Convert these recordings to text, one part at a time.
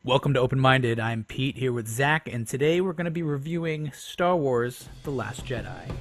Welcome to Open Minded. I'm Pete here with Zach, and today we're going to be reviewing Star Wars The Last Jedi.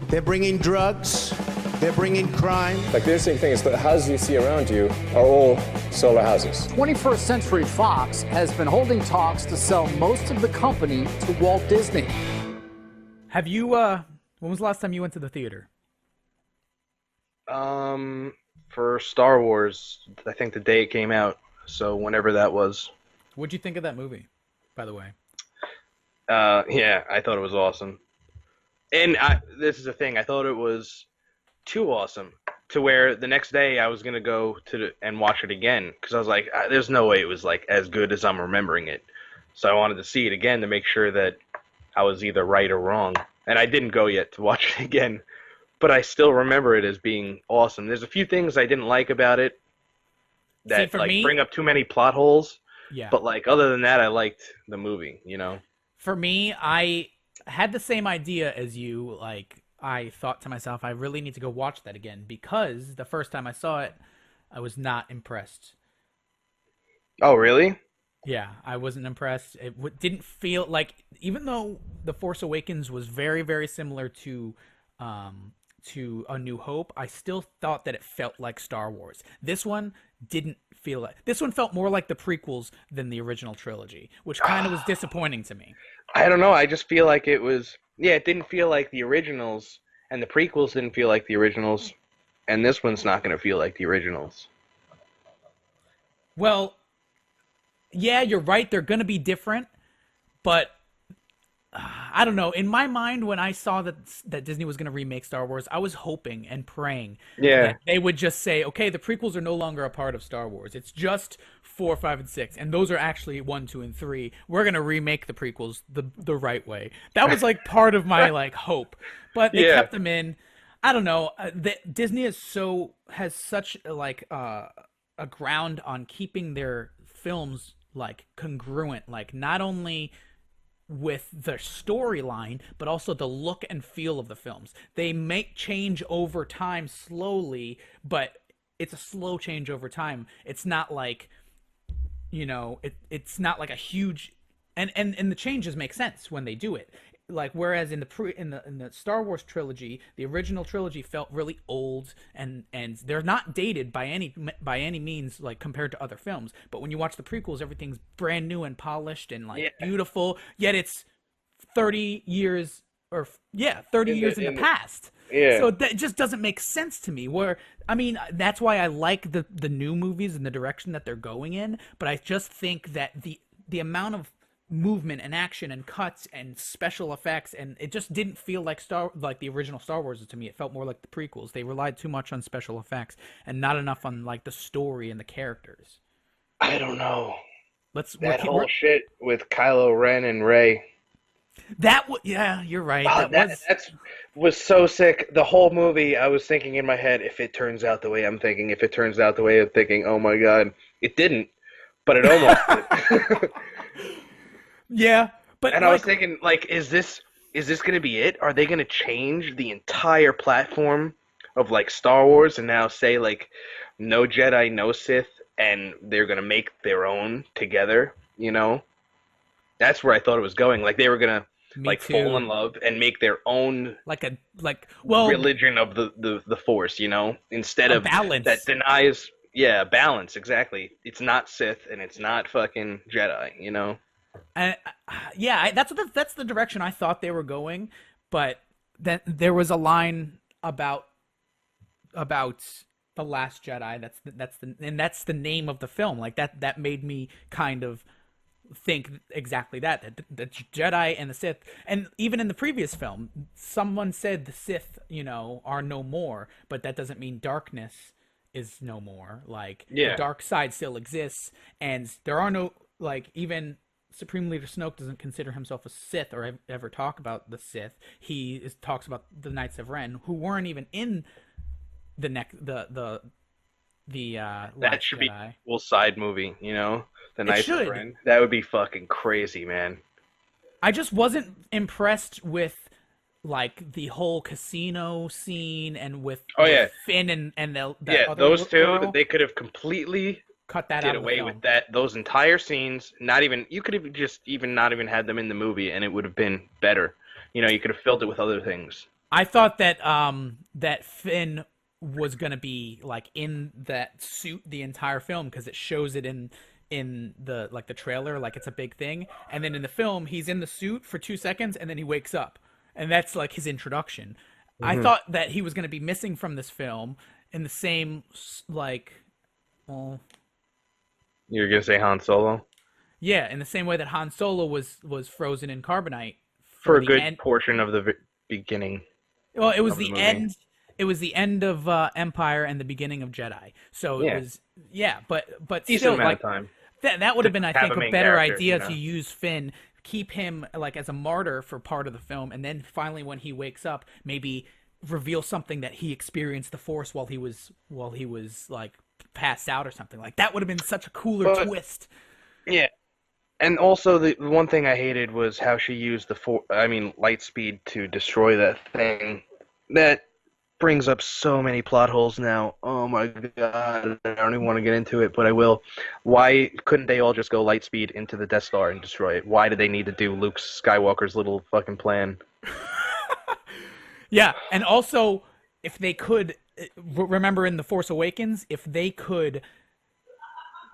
They're bringing drugs. They're bringing crime. Like the interesting thing is the houses you see around you are all solar houses. 21st Century Fox has been holding talks to sell most of the company to Walt Disney. Have you, when was the last time you went to the theater? For Star Wars, I think the day it came out, so whenever that was. What'd you think of that movie, by the way? Yeah, I thought it was awesome. And this is the thing, I thought it was too awesome to where the next day I was going to go and watch it again, because I was like, there's no way it was like as good as I'm remembering it. So I wanted to see it again to make sure that I was either right or wrong. And I didn't go yet to watch it again, but I still remember it as being awesome. There's a few things I didn't like about it that bring up too many plot holes. Yeah. But like other than that, I liked the movie, you know. For me, I had the same idea as you. Like, I thought to myself, I really need to go watch that again, because the first time I saw it, I was not impressed. Oh, really? Yeah, I wasn't impressed. It didn't feel like, even though The Force Awakens was very, very similar to A New Hope, I still thought that it felt like Star Wars. This one didn't feel like. This one felt more like the prequels than the original trilogy, which kind of was disappointing to me. I don't know. I just feel like it was. Yeah, it didn't feel like the originals, and the prequels didn't feel like the originals, and this one's not going to feel like the originals. Well, yeah, you're right. They're going to be different, but I don't know. In my mind, when I saw that Disney was going to remake Star Wars, I was hoping and praying that they would just say, okay, the prequels are no longer a part of Star Wars. It's just 4, 5, and 6, and those are actually 1, 2, and 3. We're going to remake the prequels the right way. That was like part of my like hope, but they kept them in. I don't know. Disney has such like a ground on keeping their films like congruent, like not only with the storyline, but also the look and feel of the films. They make change over time slowly, but it's a slow change over time. It's not like, it's not like a huge, and the changes make sense when they do it. Like, whereas in the Star Wars trilogy, the original trilogy felt really old, and they're not dated by any means, like compared to other films. But when you watch the prequels, everything's brand new and polished and like beautiful. Yet it's 30 years or 30 years in the past. Yeah. So that just doesn't make sense to me. That's why I like the new movies and the direction that they're going in. But I just think that the amount of movement and action and cuts and special effects, and it just didn't feel like the original Star Wars to me. It felt more like the prequels. They relied too much on special effects and not enough on like the story and the characters. I don't know. That whole shit with Kylo Ren and Rey. You're right. That was so sick. The whole movie, I was thinking in my head, if it turns out the way I'm thinking, if it turns out the way I'm thinking, oh my god, it didn't, but it almost did. Yeah, but I was thinking, like, is this going to be it? Are they going to change the entire platform of like Star Wars and now say like no Jedi, no Sith, and they're going to make their own together? You know, that's where I thought it was going. Like they were going to fall in love and make their own religion of the Force. You know, instead of balance that denies. Yeah, balance, exactly. It's not Sith and it's not fucking Jedi. You know. That's the direction I thought they were going, but then there was a line about the Last Jedi. That's the name of the film. Like that made me kind of think exactly that the Jedi and the Sith, and even in the previous film, someone said the Sith, are no more, but that doesn't mean darkness is no more. Like the dark side still exists, and there are no even Supreme Leader Snoke doesn't consider himself a Sith or ever talk about the Sith. He talks about the Knights of Ren, who weren't even in the that should be a cool side movie, the Knights of Ren. That would be fucking crazy, man. I just wasn't impressed with like the whole casino scene and with Finn and the other those two girl. they could have completely cut that did out of the away film. with those entire scenes. Not even you could have just even not even had them in the movie, and it would have been better. You could have filled it with other things. I thought that that Finn was gonna be like in that suit the entire film because it shows it in the like the trailer, like it's a big thing, and then in the film he's in the suit for 2 seconds and then he wakes up, and that's like his introduction. I thought that he was gonna be missing from this film in the same like, well, You're gonna say Han Solo yeah, in the same way that Han Solo was frozen in carbonite for a the good end. portion of the beginning. Well, it was of the the movie. end. It was the end of Empire and the beginning of Jedi. So Yeah. it was, yeah, but Decent still, amount like of time. that would have been, I have think, a a main better character, idea you know? to use Finn, keep him like as a martyr for part of the film, and then finally when he wakes up, maybe reveal something that he experienced the Force while he was like passed out or something. Like that would have been such a cooler But- twist. Yeah. And also, the one thing I hated was how she used Lightspeed to destroy that thing. That brings up so many plot holes now. Oh my god, I don't even want to get into it, but I will. Why couldn't they all just go Lightspeed into the Death Star and destroy it? Why did they need to do Luke Skywalker's little fucking plan? Yeah, and also if they could remember in The Force Awakens, if they could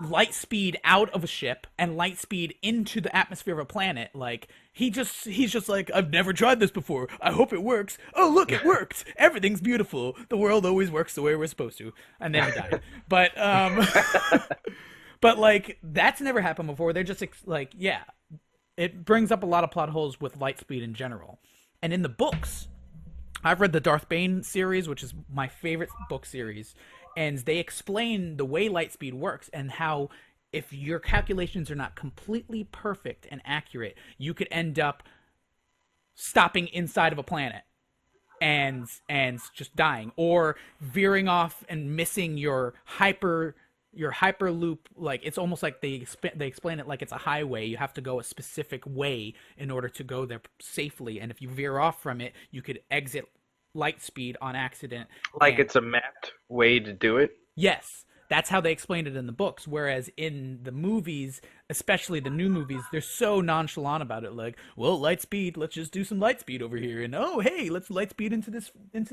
light speed out of a ship and light speed into the atmosphere of a planet, like he's just like, I've never tried this before, I hope it works. Oh look, it worked, everything's beautiful, the world always works the way we're supposed to, and then he died. But but like that's never happened before. They're just like, yeah, it brings up a lot of plot holes with Lightspeed in general. And in the books, I've read the Darth Bane series, which is my favorite book series, and they explain the way Lightspeed works and how if your calculations are not completely perfect and accurate, you could end up stopping inside of a planet and just dying, or veering off and missing your hyperloop. Like it's almost like they explain it like it's a highway. You have to go a specific way in order to go there safely, and if you veer off from it, you could exit Lightspeed on accident. Like And- it's a mapped way to do it. yes, that's how they explained it in the books, whereas in the movies, especially the new movies, they're so nonchalant about it. Like, well, Lightspeed, let's just do some Lightspeed over here, and oh hey, let's Lightspeed into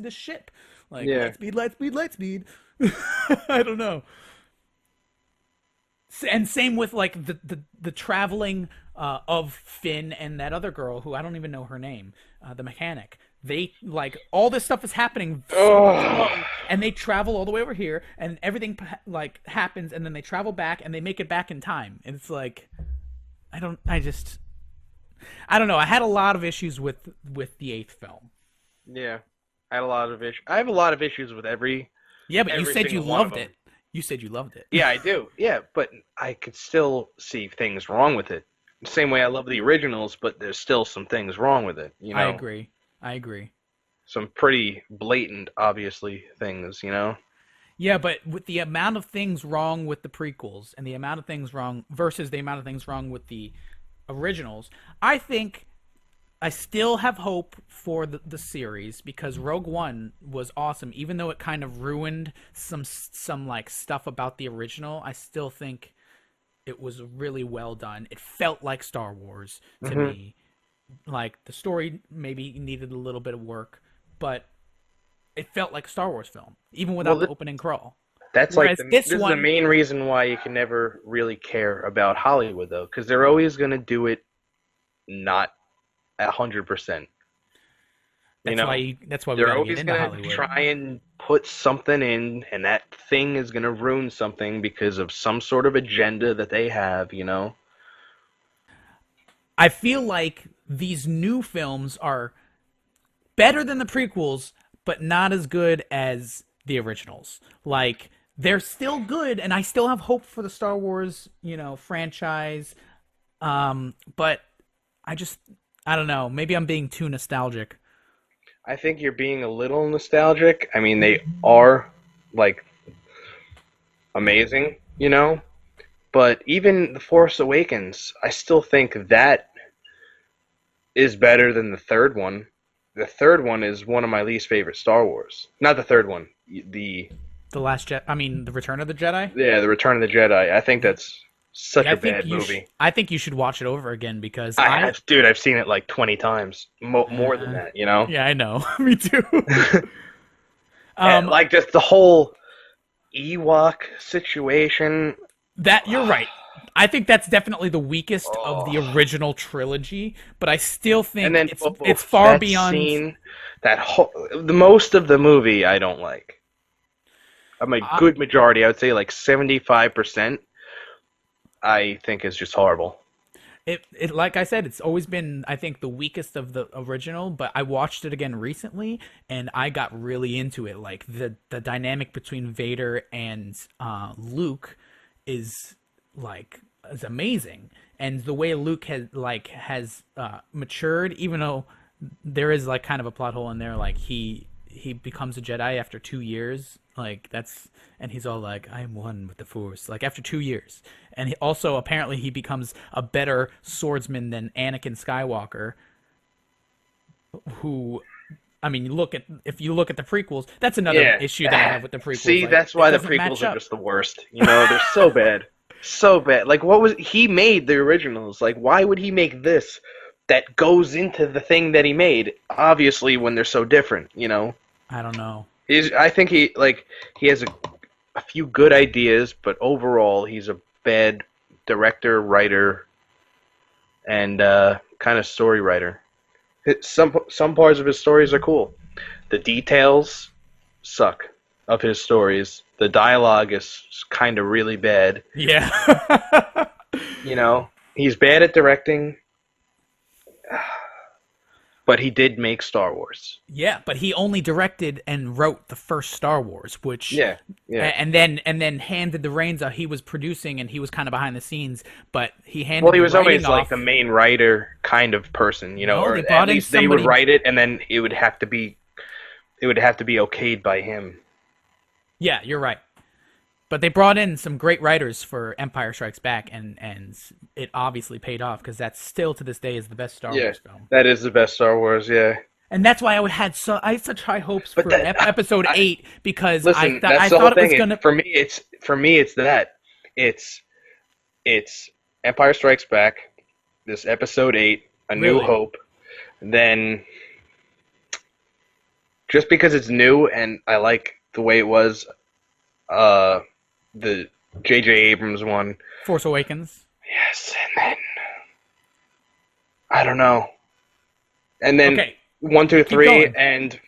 this ship. Like, Yeah. Lightspeed. I don't know. And same with like the traveling of Finn and that other girl who I don't even know her name, the mechanic. They like all this stuff is happening so slow, and they travel all the way over here, and everything like happens, and then they travel back and they make it back in time. And it's like, I don't know. I had a lot of issues with the eighth film. Yeah, I have a lot of issues with every. Yeah, but you Every said you single one of loved them. it. You said you loved it. Yeah, I do. Yeah, but I could still see things wrong with it. Same way I love the originals, but there's still some things wrong with it. You know, I agree. some pretty blatant, obviously things. You know. Yeah, but with the amount of things wrong with the prequels and the amount of things wrong versus the amount of things wrong with the originals, I think I still have hope for the series, because Rogue One was awesome. Even though it kind of ruined some like stuff about the original, I still think it was really well done. It felt like Star Wars to me. Like the story maybe needed a little bit of work, but it felt like a Star Wars film, even without the opening crawl. That's Whereas like this this is the one- main reason why you can never really care about Hollywood, though, because they're always gonna do it not 100%. That's why we They're gotta always get into gonna Hollywood. try and put something in, and that thing is gonna ruin something because of some sort of agenda that they have. You know. I feel like these new films are better than the prequels, but not as good as the originals. Like, they're still good, and I still have hope for the Star Wars, franchise. But I don't know. Maybe I'm being too nostalgic. I think you're being a little nostalgic. I mean, they are like amazing, you know. But even The Force Awakens, I still think that is better than the third one. The third one is one of my least favorite Star Wars. Not the third one, the The Last Jedi. I mean, The Return of the Jedi. Yeah, The Return of the Jedi. I think that's such Yeah, a bad movie. I think you should watch it over again because Dude, I've seen it like 20 times, more than that. You know. Yeah, I know. Me too. And, like just the whole Ewok situation. That you're right. I think that's definitely the weakest of the original trilogy, but I still think And then it's far that beyond. Scene, the most of the movie I don't like. I'm a good majority. I would say like 75%. I think is just horrible. It like I said, it's always been, I think, the weakest of the original, but I watched it again recently and I got really into it. Like the dynamic between Vader and Luke is amazing. And the way Luke has matured, even though there is like kind of a plot hole in there, like he becomes a Jedi after 2 years. And he's all like, I am one with the Force, like after 2 years. And also apparently he becomes a better swordsman than Anakin Skywalker, who, I mean, if you look at the prequels, that's another issue that I have with the prequels. See, like, that's why the prequels are just the worst. You know, they're so bad. So bad. Like, he made the originals. Like, why would he make this that goes into the thing that he made? Obviously, when they're so different, you know? I don't know. I think he has a few good ideas, but overall he's a bad director, writer, and kind of story writer. Some parts of his stories are cool. The details suck of his stories. The dialogue is kind of really bad. Yeah. You know, he's bad at directing. But he did make Star Wars. Yeah, but he only directed and wrote the first Star Wars, which and then handed the reins out. He was producing and he was kind of behind the scenes, but he handed. Well, he was always off. like the main writer kind of person, you know, or at least they would write it and then it would have to be okayed by him. Yeah, you're right. But they brought in some great writers for Empire Strikes Back, and it obviously paid off because that still to this day is the best Star Wars film. That is the best Star Wars, yeah. And that's why I had such high hopes for Episode 8 because listen, I thought it was gonna. For me, it's that it's Empire Strikes Back, this Episode 8, A New Hope, then just because it's new and I like the way it was. The J.J. Abrams one. Force Awakens. Yes, and then I don't know. And then 1, 2, 3 and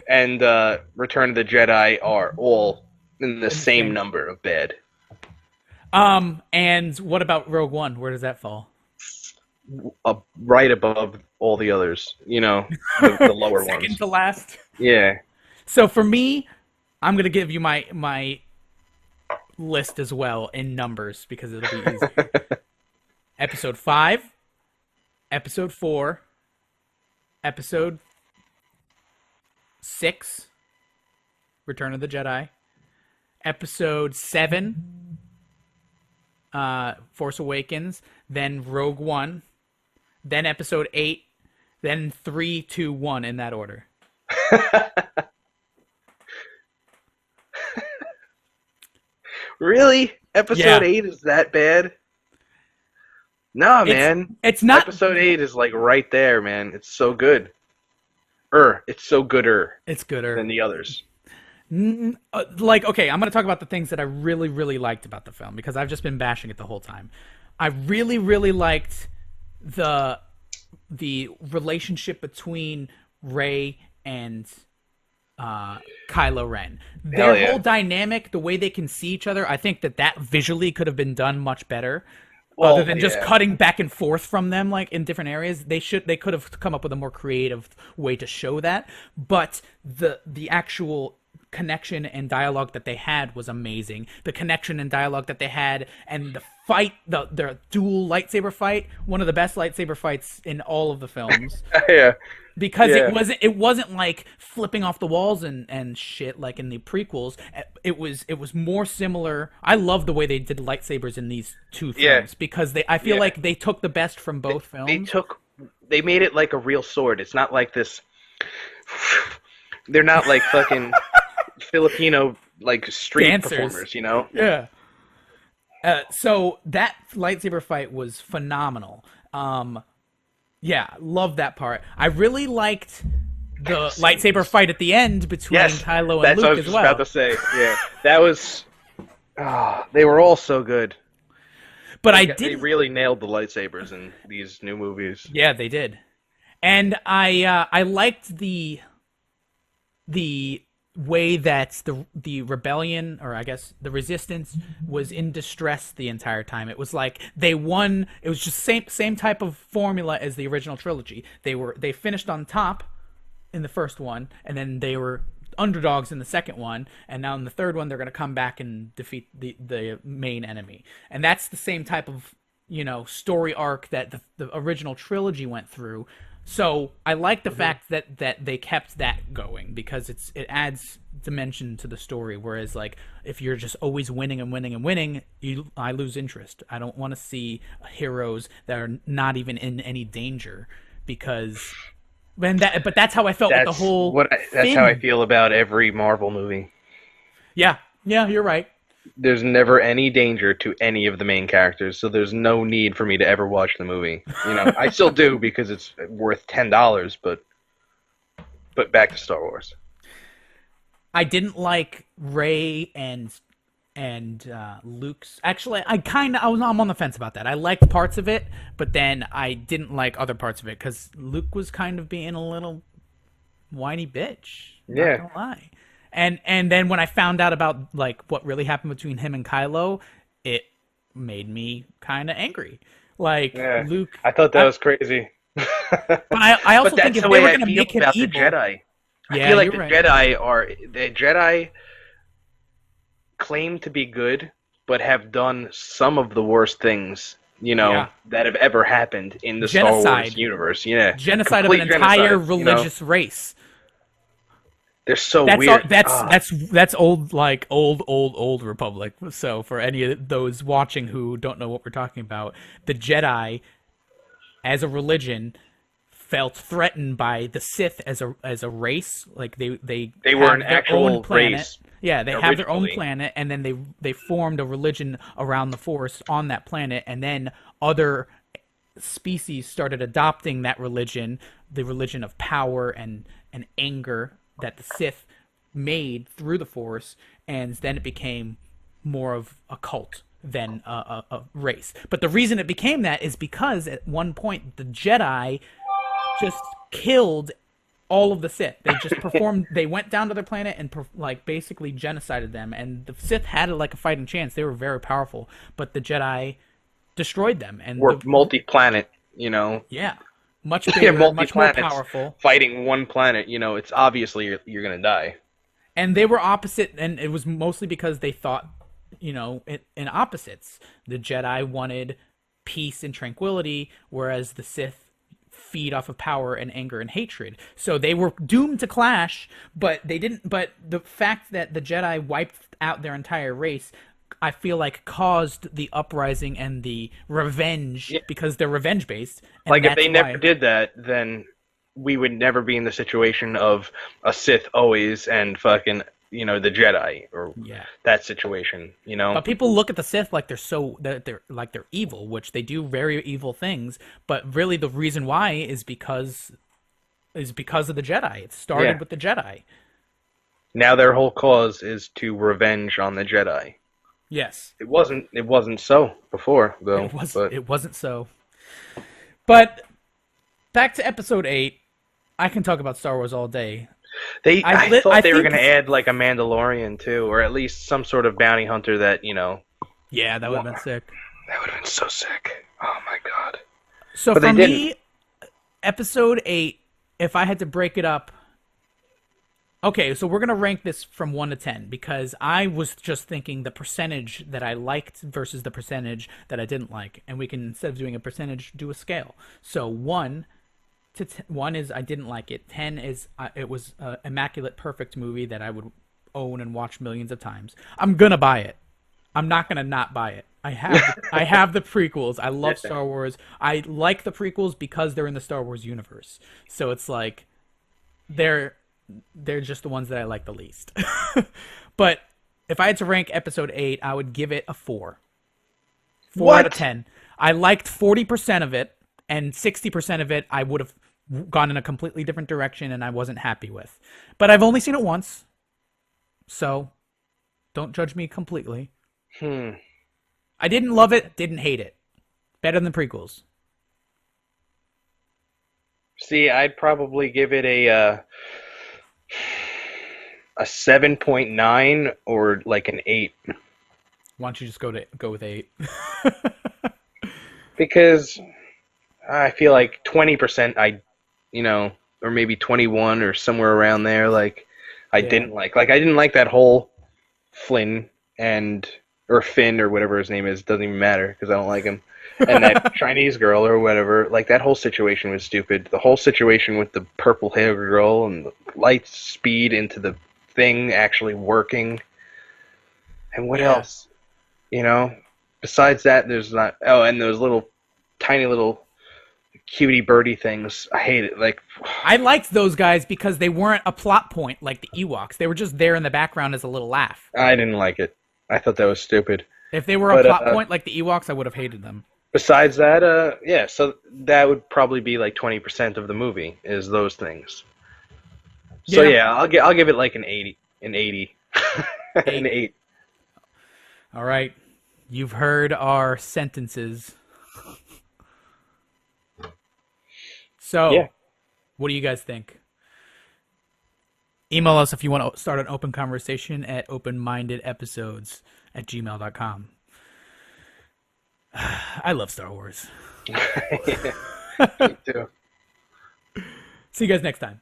Return of the Jedi are all in the same number of bad. And what about Rogue One? Where does that fall? Right above all the others. You know, the lower ones. Second to last. Yeah. So for me, I'm gonna give you my list as well in numbers because it'll be easy. Episode 5, Episode 4, Episode 6, Return of the Jedi, Episode 7, Force Awakens, then Rogue One, then Episode 8, then 3, 2, 1 in that order. Really? Episode 8 is that bad? No, man. It's not. Episode 8 is like right there, man. It's so good. It's so gooder. It's gooder than the others. Okay, I'm going to talk about the things that I really, really liked about the film because I've just been bashing it the whole time. I really, really liked the relationship between Rey and Kylo Ren. Their whole dynamic, the way they can see each other, I think that visually could have been done much better. Other than just cutting back and forth from them like in different areas, they could have come up with a more creative way to show that. But the actual connection and dialogue that they had was amazing. The connection and dialogue that they had and the fight, the dual lightsaber fight, one of the best lightsaber fights in all of the films. Yeah. Because it wasn't like flipping off the walls and shit like in the prequels. It was more similar. I love the way they did lightsabers in these two films because I feel like they took the best from both films. They made it like a real sword. It's not like this. They're not like fucking Filipino like street Dancers. performers, you know? Yeah. So that lightsaber fight was phenomenal. Yeah, love that part. I really liked the lightsaber fight at the end between Kylo and that's Luke what I was as just well. about to say. Yeah, that was. They were all so good. But They really nailed the lightsabers in these new movies. Yeah, they did. And I liked the way that the rebellion, or I guess the resistance, was in distress the entire time. It was like they won. It was just same type of formula as the original trilogy. They finished on top in the first one, and then they were underdogs in the second one, and now in the third one they're going to come back and defeat the main enemy. And that's the same type of, you know, story arc that the original trilogy went through. So I like the fact that they kept that going, because it adds dimension to the story. Whereas, like, if you're just always winning and winning and winning, I lose interest. I don't want to see heroes that are not even in any danger, because but that's how I felt with the whole. That's how I feel about every Marvel movie. Yeah, you're right. There's never any danger to any of the main characters, so there's no need for me to ever watch the movie. You know, I still do because it's worth $10, but back to Star Wars. I didn't like Rey and Luke's. Actually, I'm on the fence about that. I liked parts of it, but then I didn't like other parts of it because Luke was kind of being a little whiny bitch. Yeah. Not gonna lie. And then when I found out about, like, what really happened between him and Kylo, it made me kind of angry. Like, Yeah. Luke. I thought that was crazy. But I also think if they were going to make him evil, the Jedi. Yeah, I feel like you're right. the Jedi claim to be good, but have done some of the worst things, you know, that have ever happened in the Star Wars universe. Yeah, genocide of an entire religious race. They're so weird. weird. That's old, like old Republic. So for any of those watching who don't know what we're talking about, the Jedi, as a religion, felt threatened by the Sith as a race. Like they were an actual race. Yeah, they have their own planet, and then they formed a religion around the Force on that planet, and then other species started adopting that religion, the religion of power and anger that the Sith made through the Force, and then it became more of a cult than a race. But the reason it became that is because at one point the Jedi just killed all of the Sith. They just performed. They went down to their planet and basically genocided them. And the Sith had like a fighting chance. They were very powerful, but the Jedi destroyed them. And were multi-planet, you know. Yeah, much bigger, much more powerful. Fighting one planet, you know, it's obviously you're gonna die. And they were opposite, and it was mostly because they thought, you know, in opposites. The Jedi wanted peace and tranquility, whereas the Sith feed off of power and anger and hatred. So they were doomed to clash, but they didn't. But the fact that the Jedi wiped out their entire race, I feel like, caused the uprising and the revenge, because they're revenge based. Like, if they never did that, then we would never be in the situation of a Sith always and fucking, you know, the Jedi, or that situation, you know. But people look at the Sith like they're evil, which they do very evil things. But really, the reason why is because of the Jedi. It started with the Jedi. Now their whole cause is to revenge on the Jedi. Yes. It wasn't so before, though. It wasn't so. But back to Episode 8. I can talk about Star Wars all day. I thought they were going to add like a Mandalorian too, or at least some sort of bounty hunter that, you know. Yeah, that would have been sick. That would have been so sick. Oh my god. So for me, Episode 8, if I had to break it up. Okay, so we're going to rank this from 1 to 10, because I was just thinking the percentage that I liked versus the percentage that I didn't like. And we can, instead of doing a percentage, do a scale. So 1 is I didn't like it. 10 is it was an immaculate, perfect movie that I would own and watch millions of times. I'm gonna buy it. I'm not gonna not buy it. I have the prequels. I love Star Wars. I like the prequels because they're in the Star Wars universe. So it's like they're just the ones that I like the least. But if I had to rank episode 8, I would give it a 4. 4 out of 10. I liked 40% of it, and 60% of it I would have gone in a completely different direction and I wasn't happy with. But I've only seen it once, so don't judge me completely. I didn't love it, didn't hate it. Better than the prequels. See, I'd probably give it a 7.9 or like an 8. Why don't you just go with 8? Because I feel like 20% or maybe 21 or somewhere around there, like I didn't like. Like I didn't like that whole Finn or whatever his name is, doesn't even matter because I don't like him. And that Chinese girl or whatever, like that whole situation was stupid. The whole situation with the purple hair girl and the light speed into the thing actually working. And what else? Besides that, there's not. Oh, and those tiny little cutie birdie things. I hate it. Like, I liked those guys because they weren't a plot point like the Ewoks. They were just there in the background as a little laugh. I didn't like it. I thought that was stupid. If they were a plot point like the Ewoks, I would have hated them. Besides that, so that would probably be like 20% of the movie is those things. So I'll give it like an 80, an 8. All right, you've heard our sentences. So, what do you guys think? Email us if you want to start an open conversation at openmindedepisodes@gmail.com. I love Star Wars. Me too. See you guys next time.